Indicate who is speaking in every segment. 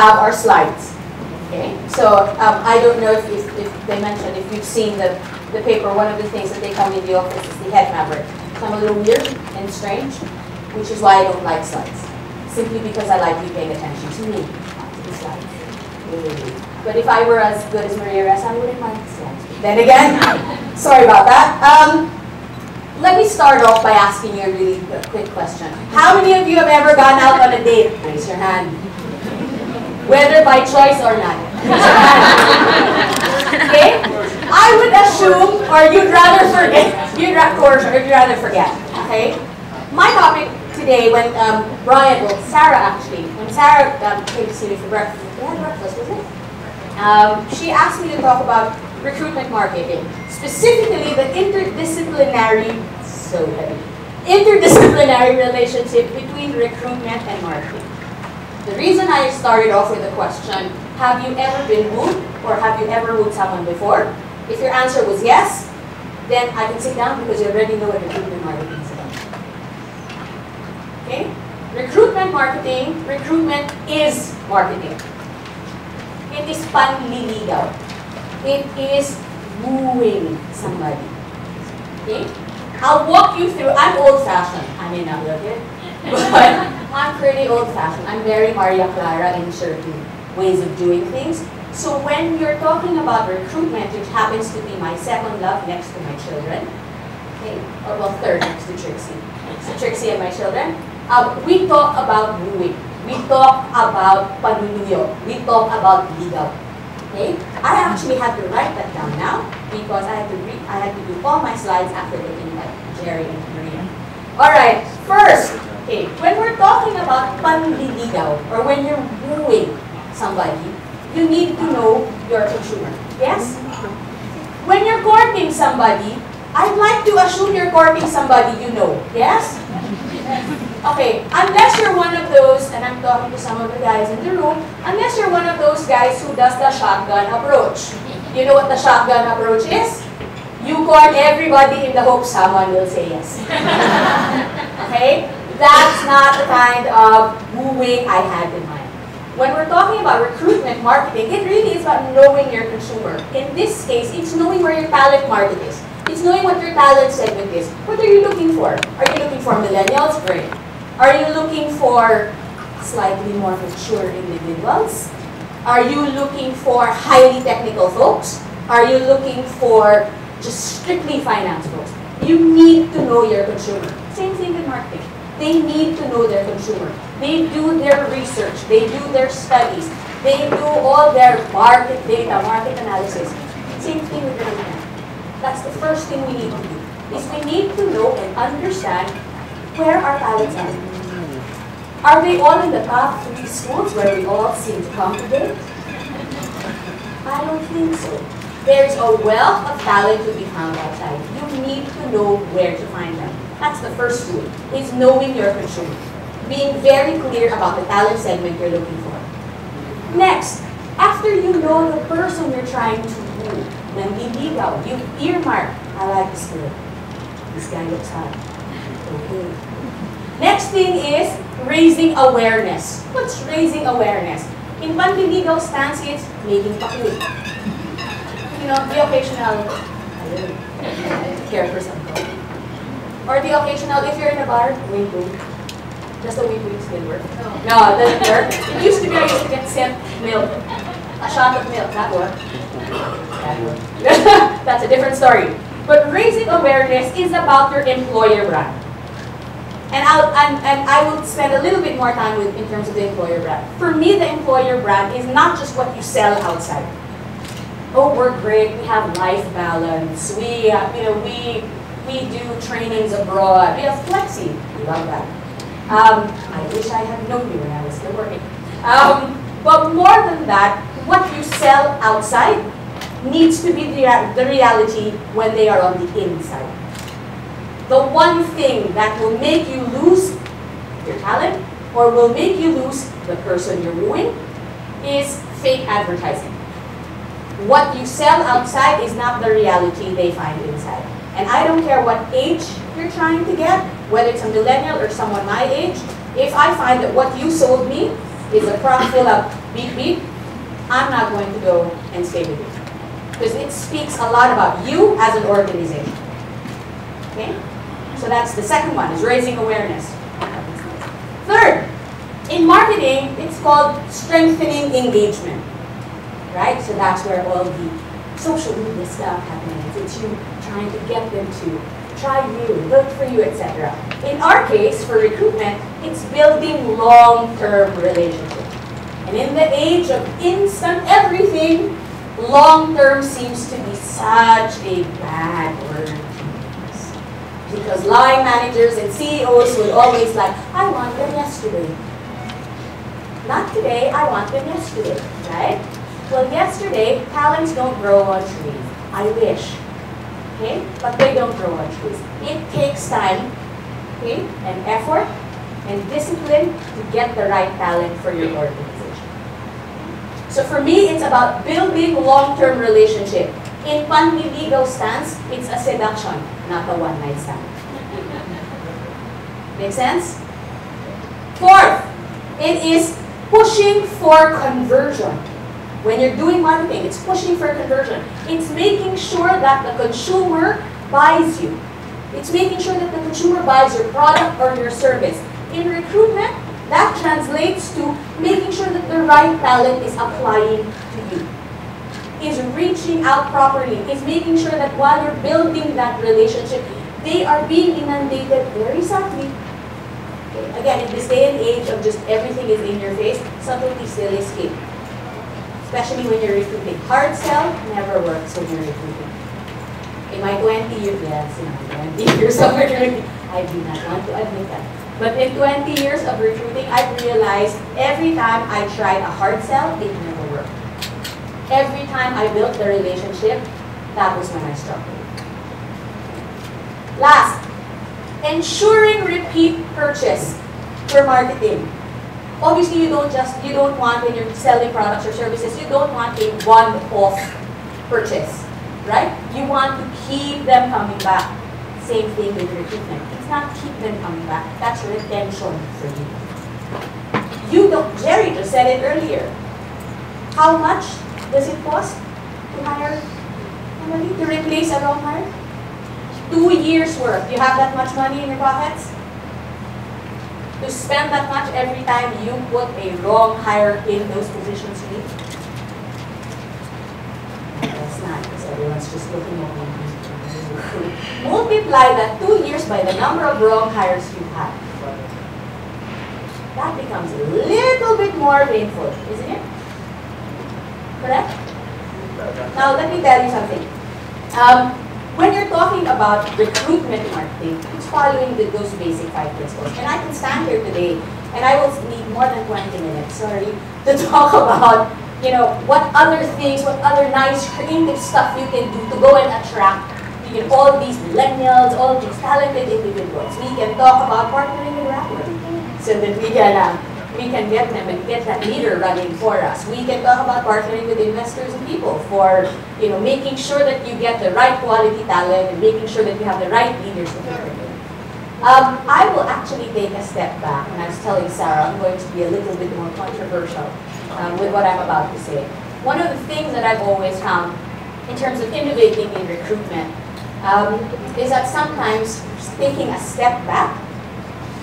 Speaker 1: have our slides. Okay, so I don't know if they mentioned, if you've seen the paper, one of the things that they come in the office is the head fabric. So I'm a little weird and strange, which is why I don't like slides. Simply because I like you paying attention to me, not to the slides. But if I were as good as Maria Ressa, I wouldn't mind the slides. Then again, sorry about that. Let me start off by asking you a really quick question. How many of you have ever gone out on a date? Raise your hand. Whether by choice or not. Okay? I would assume, or you'd rather forget, you'd rather forget. Okay? My topic today, when Sarah came to see me for breakfast, we had breakfast, was it? She asked me to talk about recruitment marketing, specifically the interdisciplinary relationship between recruitment and marketing. The reason I started off with the question, have you ever been wooed or have you ever wooed someone before? If your answer was yes, then I can sit down because you already know what recruitment marketing is about. Okay? Recruitment is marketing. It is panliligaw. It is wooing somebody. Okay? I'll walk you through, I'm old-fashioned. I may not look it, but I'm pretty old-fashioned. I'm very Maria Clara in certain ways of doing things. So when you're talking about recruitment, which happens to be my second love next to my children, okay, or well, third next to Trixie. So Trixie and my children, we talk about wooing. We talk about panunuyo. We talk about ligaw. Okay? I actually had to write that down now because I had to do all my slides after looking at Jerry and Maria. Alright, first, okay, when we're talking about panliligaw, or when you're wooing somebody, you need to know your consumer. Yes? When you're courting somebody, I'd like to assume you're courting somebody you know. Yes? Okay, unless you're one of those, and I'm talking to some of the guys in the room, unless you're one of those guys who does the shotgun approach. You know what the shotgun approach is? You court everybody in the hope someone will say yes. Okay? That's not the kind of wooing I had in mind. When we're talking about recruitment marketing, it really is about knowing your consumer. In this case, it's knowing where your talent market is. It's knowing what your talent segment is. What are you looking for? Are you looking for millennials? Great. Are you looking for slightly more mature individuals? Are you looking for highly technical folks? Are you looking for just strictly finance folks? You need to know your consumer. Same thing with marketing. They need to know their consumer. They do their research. They do their studies. They do all their market data, market analysis. Same thing with recruitment. That's the first thing we need to do, is we need to know and understand where our talents are. Are they all in the top 3 schools where we all seem to congregate? I don't think so. There's a wealth of talent to be found outside. You need to know where to find them. That's the first tool, is knowing your consumer. Being very clear about the talent segment you're looking for. Next, after you know the person you're trying to woo, nanliligaw, you earmark, I like this girl. This guy looks hot. Okay. Next thing is raising awareness. What's raising awareness? In panliligaw stance, it's making pakul. You know, the occasional, I don't care for some coffee. Or the occasional, if you're in a bar, wink wink. Does the wink wink still work? No, it doesn't work. It used to be I used to get sent milk. A shot of milk, that worked. That's a different story. But raising awareness is about your employer brand. And I will spend a little bit more time in terms of the employer brand. For me, the employer brand is not just what you sell outside. Oh, we're great. We have life balance. We do trainings abroad. We have flexi. We love that. I wish I had known you when I was still working. But more than that, what you sell outside needs to be the reality when they are on the inside. The one thing that will make you lose your talent or will make you lose the person you're wooing is fake advertising. What you sell outside is not the reality they find inside. And I don't care what age you're trying to get, whether it's a millennial or someone my age, if I find that what you sold me is a prompt fill out beep beep, I'm not going to go and stay with you. Because it speaks a lot about you as an organization. Okay? So that's the second one, is raising awareness. Third, in marketing, it's called strengthening engagement. Right? So that's where all the social media stuff happens. It's you trying to get them to try you, vote for you, etc. In our case, for recruitment, it's building long-term relationships. And in the age of instant everything, long-term seems to be such a bad word to use. Because line managers and CEOs would always like, I want them yesterday. Not today, I want them yesterday, right? Well, yesterday, talents don't grow on trees. I wish. Okay? But they don't grow on trees. It takes time, okay, and effort and discipline to get the right talent for your organization. So for me, it's about building long-term relationship. In panliligaw stance, it's a seduction, not a one-night stand. Make sense? Fourth, it is pushing for conversion. When you're doing marketing, it's pushing for conversion. It's making sure that the consumer buys you. It's making sure that the consumer buys your product or your service. In recruitment, that translates to making sure that the right talent is applying to you, is reaching out properly, is making sure that while you're building that relationship, they are being inundated very subtly. Okay. Again, in this day and age of just everything is in your face, subtlety still is key. Especially when you're recruiting. Hard sell never works when you're recruiting. In my 20 years, yes, in my 20 years of recruiting, I do not want to admit that. But in 20 years of recruiting, I've realized every time I tried a hard sell, it never worked. Every time I built the relationship, that was when I struggled. Last, ensuring repeat purchase for marketing. Obviously, you don't want, when you're selling products or services, you don't want a one-off purchase, right? You want to keep them coming back. Same thing with recruitment. It's not keep them coming back. That's retention for you. You don't, Jerry just said it earlier. How much does it cost to hire somebody, to replace a wrong hire? 2 years worth. You have that much money in your pockets? To spend that much every time you put a wrong hire in those positions you need? That's not, because everyone's just looking at me. Multiply that 2 years by the number of wrong hires you had. That becomes a little bit more painful, isn't it? Correct? Now, let me tell you something. When you're talking about recruitment marketing, it's following those basic 5 principles. And I can stand here today, and I will need more than 20 minutes, sorry, to talk about, you know, what other things, what other nice creative stuff you can do to go and attract, you know, all these millennials, all these talented individuals. We can talk about partnering with Recruitment so that we can get them and get that leader running for us. We can talk about partnering with investors and people for, you know, making sure that you get the right quality talent and making sure that you have the right leaders in your team. I will actually take a step back, and I was telling Sarah I'm going to be a little bit more controversial with what I'm about to say. One of the things that I've always found in terms of innovating in recruitment is that sometimes taking a step back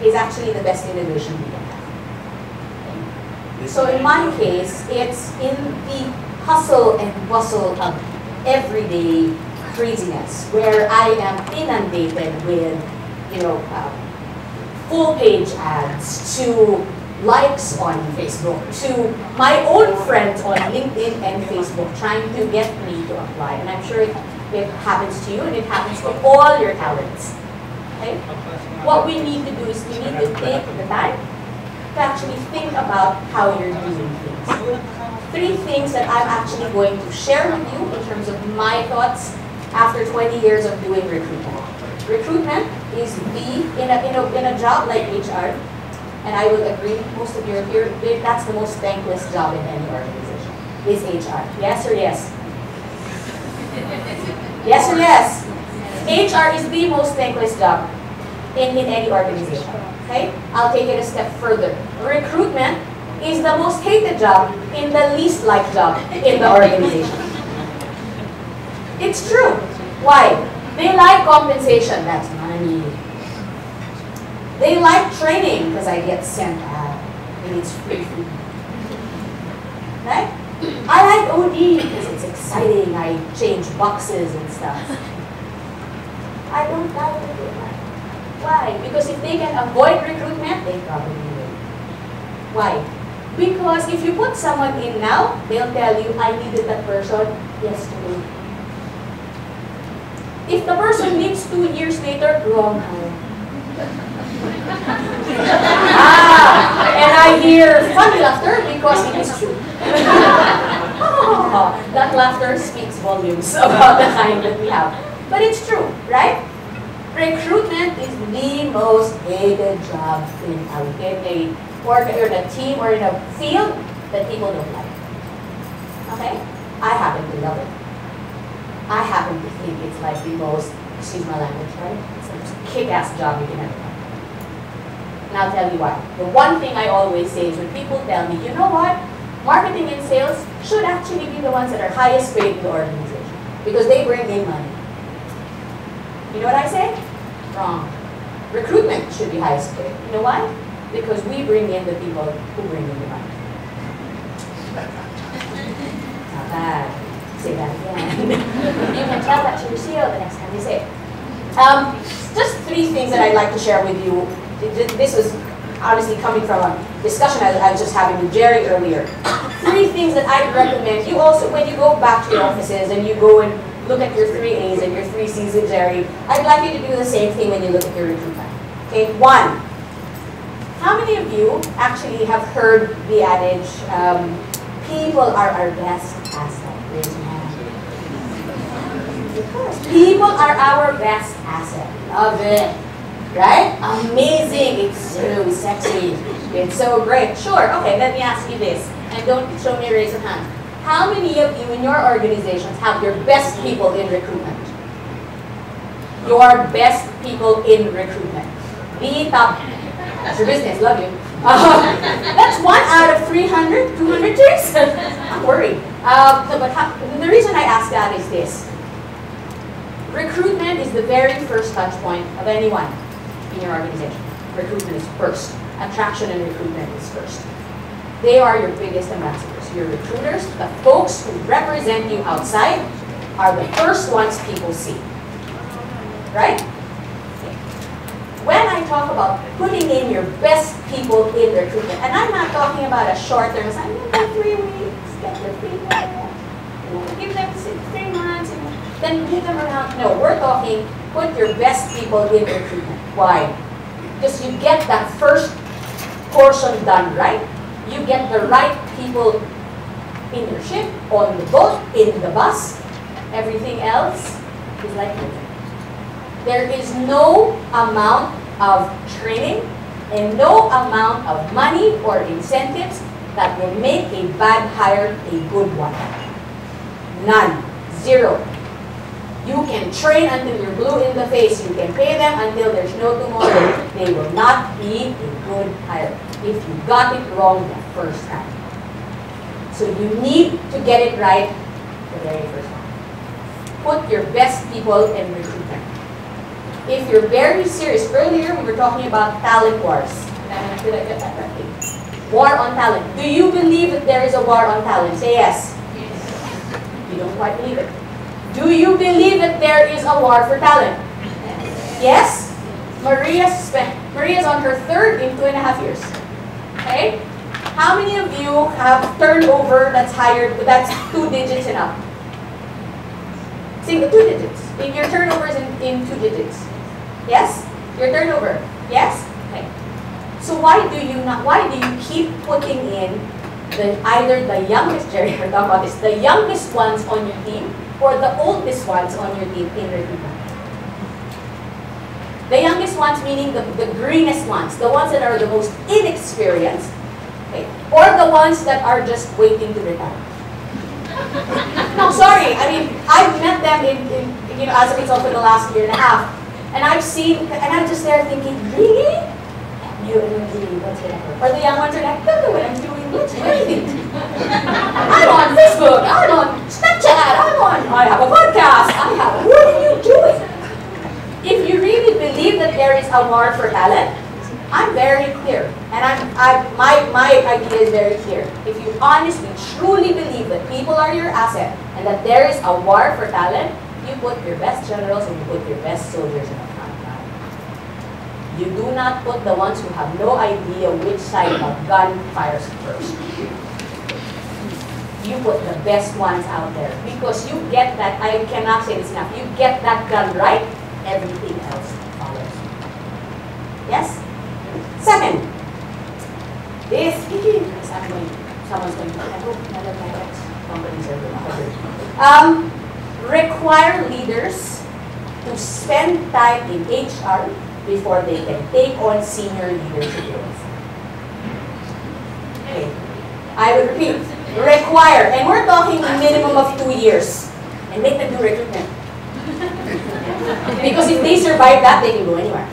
Speaker 1: is actually the best innovation we can have. So in my case, it's in the hustle and bustle of everyday craziness, where I am inundated with, you know, full page ads, to likes on Facebook, to my own friends on LinkedIn and Facebook trying to get me to apply. And I'm sure it happens to you, and it happens to all your talents. Okay? What we need to do is we need to take the time to actually think about how you're doing things. 3 things that I'm actually going to share with you in terms of my thoughts after 20 years of doing recruitment. Recruitment is in a job like HR, and I will agree, most of you are here, that's the most thankless job in any organization, is HR. Yes or yes? Yes or yes? HR is the most thankless job in any organization. Okay? I'll take it a step further. Recruitment is the most hated job in the least liked job in the organization. It's true. Why? They like compensation, that's money. They like training because I get sent out and it's free food. Right? I like OD because it's exciting. I change boxes and stuff. I don't like recruitment. Why? Because if they can avoid recruitment, they probably will. Why? Because if you put someone in now, they'll tell you, I needed that person yesterday. If the person leaves 2 years later, wrong hire. And I hear funny laughter because it is true. That laughter speaks volumes about the kind that we have. But it's true, right? Recruitment is the most hated job in a team or in a field that people don't like. Okay? I happen to love it. I happen to think it's like the most, excuse my language, right? It's the most kick-ass job you can ever have. And I'll tell you why. The one thing I always say is when people tell me, you know what? Marketing and sales should actually be the ones that are highest paid in the organization because they bring in money. You know what I say? Wrong. Recruitment should be highest paid. You know why? Because we bring in the people who bring in the money. Not bad. Say that again. You can tell that to your CEO the next time you say it. Just 3 things that I'd like to share with you. This was obviously coming from a discussion I was just having with Jerry earlier. 3 things that I'd recommend. You also, when you go back to your offices and you go and look at your 3 A's and your 3 C's with Jerry, I'd like you to do the same thing when you look at your recruitment. Okay, 1. How many of you actually have heard the adage, people are our best asset? Raise your hand. People are our best asset. Love it. Right? Amazing. It's so sexy. It's so great. Sure. Okay, let me ask you this. And don't show me, raise your hand. How many of you in your organizations have your best people in recruitment? Your best people in recruitment. The top. That's your business. Love you. That's 1 out of 300, 200 chicks. I'm worried. The reason I ask that is this. Recruitment is the very first touch point of anyone in your organization. Recruitment is first. Attraction and recruitment is first. They are your biggest ambassadors. Your recruiters, the folks who represent you outside, are the first ones people see. Right? When I talk about putting in your best people in recruitment, and I'm not talking about a short-term assignment, 3 weeks, get your people, give them 3 months, then move them around. No, we're talking put your best people in recruitment. Why? Because you get that first portion done right. You get the right people in your ship, on the boat, in the bus. Everything else is like nothing. There is no amount of training and no amount of money or incentives that will make a bad hire a good one. None. 0. You can train until you're blue in the face. You can pay them until there's no tomorrow. They will not be a good hire if you got it wrong the first time. So you need to get it right the very first time. Put your best people in recruitment. If you're very serious, earlier we were talking about talent wars. Did I get that right? War on talent. Do you believe that there is a war on talent? Say yes. You don't quite believe it. Do you believe that there is a war for talent? Yes? Maria's on her 3rd in 2.5 years. Okay? How many of you have turnover that's higher, that's 2 digits and up? Single 2 digits. If your turnover is in 2 digits. Yes? Your turnover. Yes? Okay. So why do you keep putting in either the youngest, Jerry, we're talking about this, the youngest ones on your team or the oldest ones on your team in recruitment? The youngest ones meaning the greenest ones, the ones that are the most inexperienced, okay, or the ones that are just waiting to retire. No, sorry. I mean, I've met them as a result for the last 1.5 years, and I've seen, and I'm just there thinking, really? You what's it for? Or the young ones are like, don't know what I'm doing, let's do anything. I'm on Facebook, I'm on Snapchat, I have a podcast, what are you doing? If you really believe that there is a war for talent, I'm very clear, and my idea is very clear. If you honestly, truly believe that people are your asset and that there is a war for talent, you put your best generals and you put your best soldiers in the front line. You do not put the ones who have no idea which side of a gun fires first. You put the best ones out there because you get that. I cannot say this enough. You get that gun right, everything else follows. Yes. Second, someone's going to, I hope none of my ex-companies are going to require leaders to spend time in HR before they can take on senior leadership roles. Okay, I will repeat, require, and we're talking a minimum of 2 years, and make them do recruitment. Because if they survive that, they can go anywhere.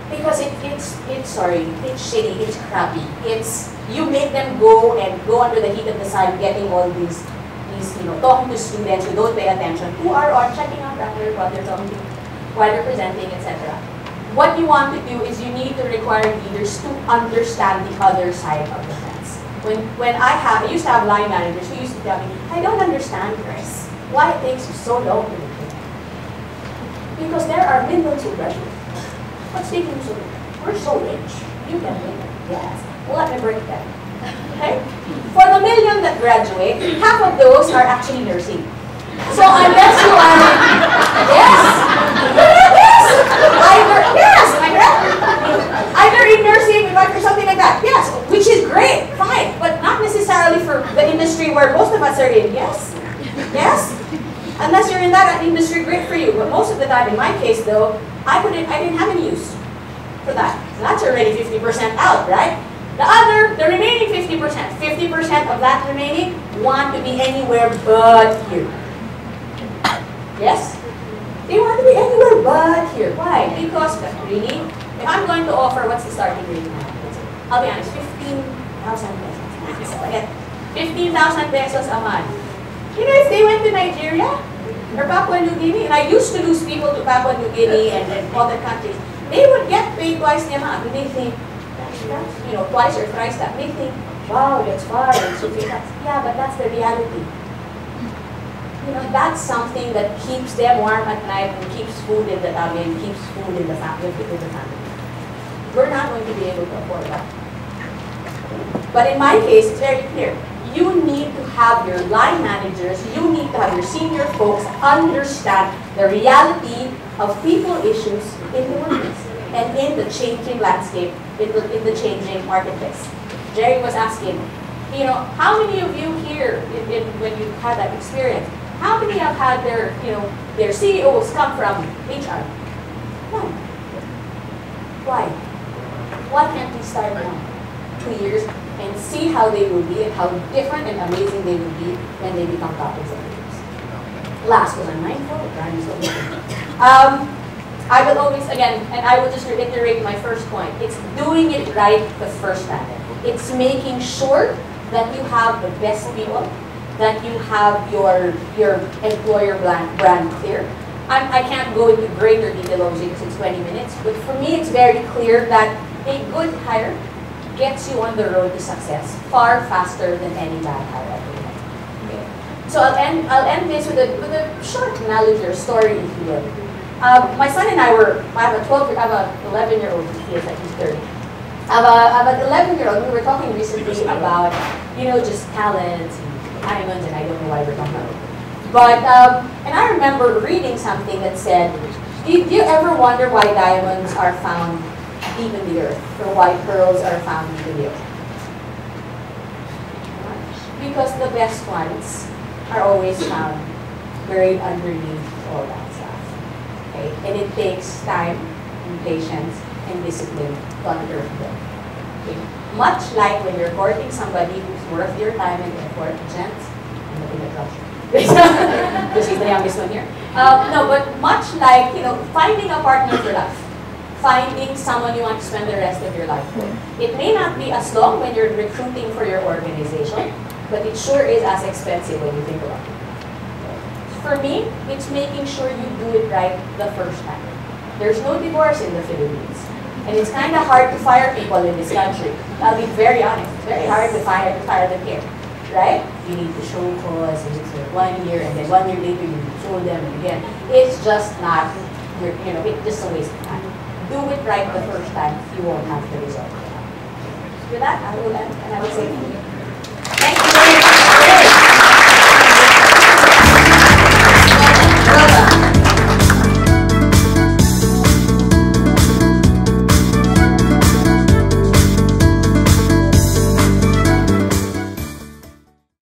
Speaker 1: Because it's shitty, it's crappy. You make them go under the heat of the sun, getting all these talking to students who don't pay attention, who are on checking out record while they're talking, while they're presenting, etc. What you want to do is you need to require leaders to understand the other side of the fence. When I used to have line managers who used to tell me, I don't understand, Chris, why it takes you so long to recruit. Because there are millions who graduate. What's taking you so long? We're so rich. You can make it. Yes. Well, let me break that. Okay? For the million that graduate, half of those are actually nursing. So unless you are, yes, am I correct? Either in nursing or something like that. Yes, which is great, fine, but not necessarily for the industry where most of us are in. Yes, yes. Unless you're in that industry, great for you. But most of the time, in my case, though, I didn't have any use for that. So that's already 50% out, right? The remaining 50% of that remaining want to be anywhere but here. Yes? They want to be anywhere but here. Why? Because really, if I'm going to offer, what's the starting rate now? I'll be honest, 15,000 pesos. Forget 15,000 pesos a month. You know, if they went to Nigeria or Papua New Guinea, and I used to lose people to Papua New Guinea and other countries, they would get paid twice the amount. And they think, twice or thrice that. They think, wow, that's far. Yeah, but that's the reality. That's something that keeps them warm at night and keeps food in the tummy and keeps food in the family. We're not going to be able to afford that. But in my case, it's very clear. You need to have your line managers, you need to have your senior folks understand the reality of people issues in the workplace and in the changing landscape, in the changing marketplace. Jerry was asking, how many of you here, when you had that experience, how many have had their CEOs come from HR? None. Why? Why can't we start now? 2 years and see how they will be and how different and amazing they will be when they become top executives. Last, was I mindful? I will always, again, and I will just reiterate my first point, it's doing it right the first time. It's making sure that you have the best people, that you have your employer brand clear. I can't go into greater detail obviously because it's 20 minutes, but for me it's very clear that a good hire gets you on the road to success far faster than any bad hire ever will. Okay. So I'll end this with a short analogy or story, if you will. My son and I have an 11-year-old, he is like he's 30. I have an 11-year-old, we were talking recently about, just talents and diamonds, and I don't know why we're talking about it. But, and I remember reading something that said, do you ever wonder why diamonds are found deep in the earth, or why pearls are found deep in the ocean? Because the best ones are always found buried underneath all that stuff. Okay? And it takes time, and patience, and discipline to unearth them. Okay? Much like when you're courting somebody who's worth your time and effort, gents, I'm looking at Josh. Because he's the youngest one here. No, but much like, finding a partner for life. finding someone you want to spend the rest of your life with. It may not be as long when you're recruiting for your organization, but it sure is as expensive when you think about it. For me, it's making sure you do it right the first time. There's no divorce in the Philippines. And it's kind of hard to fire people in this country. I'll be very honest. It's very hard to fire them here. Right? You need to show cause, and it's 1 year, and then 1 year later you show them, and again. It's just not, it's just a waste of time. Do it right the first time, you won't have the result. With that, I will end, and I will say thank you.